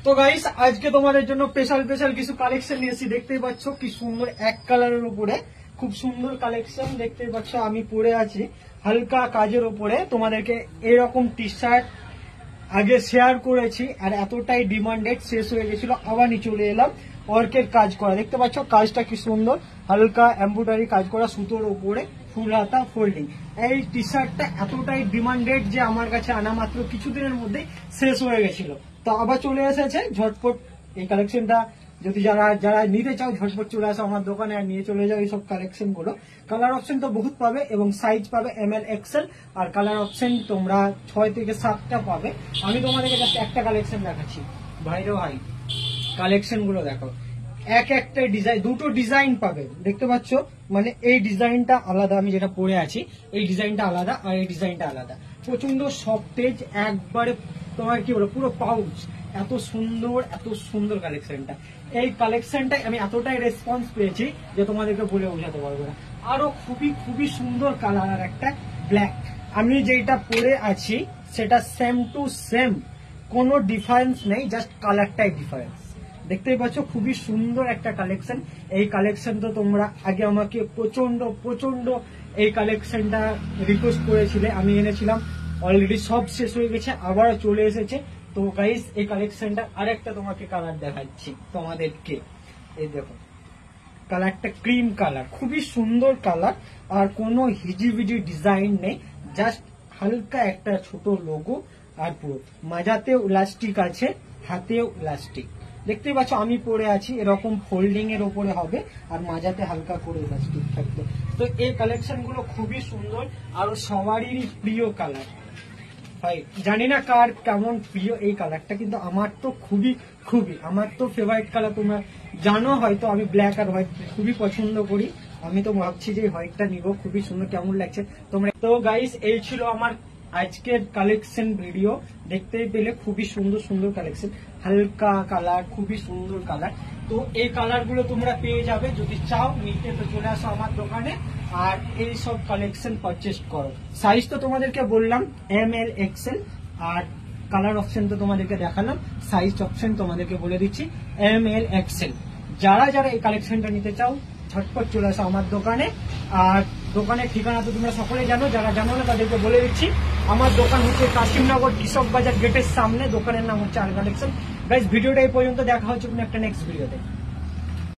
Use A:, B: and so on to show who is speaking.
A: তো গাইস আজকে তোমাদের জন্য স্পেশাল কিছু কালেকশন নিয়েছি। দেখতেই পাচ্ছ কি সুন্দর এক কালারের উপরে খুব সুন্দর কালেকশন দেখতেই পাচ্ছ। আমি পরে আছি হালকা কাজের উপরে। তোমাদেরকে এরকম টি শার্ট আগে শেয়ার করেছি আর এতটাই ডিমান্ডেড, শেষ হয়ে গেছিল, আবার নিয়ে চলে এলাম ওয়ার্কের কাজ করা। দেখতে পাচ্ছ কাজটা কি সুন্দর, হালকা এমব্রয়ডারি কাজ করা সুতোর উপরে, ফুল হাতা ফোল্ডিং। এই টি শার্টটা এতটাই ডিমান্ডেড যে আমার কাছে আনা মাত্র কিছুদিনের মধ্যে শেষ হয়ে গেছিল। তো আবার চলে এসেছে ঝটপট এই কালেকশনটা। যদি যারা যারা নিতে চাও ঝটপট চলে আসো আমার দোকানে আর নিয়ে চলে যাও এইসব কালেকশন গুলো। কালার অপশন তো বহুত পাবে এবং সাইজ পাবে ML XL, আর কালার অপশন তোমরা 6 থেকে 7টা পাবে। আমি তোমাদেরকে জাস্ট একটা কালেকশন দেখাচ্ছি। ভাইরে ভাই কালেকশন গুলো দেখো, একটা ডিজাইন, দুটো ডিজাইন পাবে। দেখতে পাচ্ছ মানে এই ডিজাইনটা আলাদা, আমি যেটা পরে আছি এই ডিজাইনটা আলাদা আর এই ডিজাইনটা আলাদা। প্রচন্ড সফটেজ, একবারে তোমার কি বলো পুরো পাউচ। এত সুন্দর কালেকশনটা। এই কালেকশনটাই আমি এতটাই রেসপন্স পেয়েছি যে তোমাদেরকে বলে বোঝাতে পারবো না। আরো খুবই সুন্দর কালার, আর একটা ব্ল্যাক। আমি যেটা পরে আছি সেটা সেম টু সেম, কোনো ডিফারেন্স নেই, জাস্ট কালারটাই ডিফারেন্স। দেখতেই পাচ্ছ খুবই সুন্দর একটা কালেকশন। এই কালেকশন তো তোমরা আগে আমাকে প্রচন্ড এই কালেকশনটা রিকোয়েস্ট করেছিলে, আমি এনেছিলাম, অলরেডি সব শেষ হয়ে গেছে, আবার চলে এসেছে। তো গাইস এই কালেকশনটা আরেকটা তোমাকে কালার দেখাচ্ছি তোমাদেরকে। এই দেখো কালারটা ক্রিম কালার, খুবই সুন্দর কালার, আর কোনো হিজিবিজি ডিজাইন নেই, জাস্ট হালকা একটা ছোট লোগো, আর পুরো মাঝাতেও ইলাস্টিক আছে, হাতেও ইলাস্টিক। দেখতেই পাচ্ছ আমি পরে আছি এরকম ফোল্ডিং এর উপরে হবে আর মাঝাতে হালকা করে ইলাস্টিক থাকবে। তো এই কালেকশন গুলো খুবই সুন্দর আর সবারই প্রিয় কালার। ভাই জানি না কার কেমন প্রিয় এই কালারটা, কিন্তু আমার তো খুবই আমার তো ফেভারিট কালার। তোমরা জানো হয়তো আমি ব্ল্যাক আর হোয়াইট খুবই পছন্দ করি। আমি তো ভাবছি যে হোয়াইটটা নিব, খুবই সুন্দর, কেমন লাগছে তোমরা। তো গাইস এই ছিল আমার আজকের কালেকশন ভিডিও। দেখতেই পেলে খুবই সুন্দর কালেকশন, হালকা কালার, খুবই সুন্দর কালার। তো এই কালার গুলো তোমরা পেয়ে যাবে, যদি চাও নিতে তো চলে আসো আমার দোকানে আর এই সব কালেকশন পারচেস করো। সাইজ তো তোমাদেরকে বললাম ML XL, আর কালার অপশন তো তোমাদেরকে দেখালাম, সাইজ অপশন তোমাদেরকে বলে দিচ্ছি ML XL। যারা এই কালেকশনটা নিতে চাও ঝটপট চলে আসো আমার দোকানে। আর দোকানের ঠিকানা তো তোমরা সকলে জানো, যারা জানো না তাদেরকে বলে দিচ্ছি। আমার দোকান হচ্ছে কাশিমনগর কৃষক বাজার গেটের সামনে, দোকানের নাম হচ্ছে আর কালেকশন। গাইস ভিডিওটা এই পর্যন্ত, দেখা হচ্ছে কোনো একটা নেক্সট ভিডিওতে।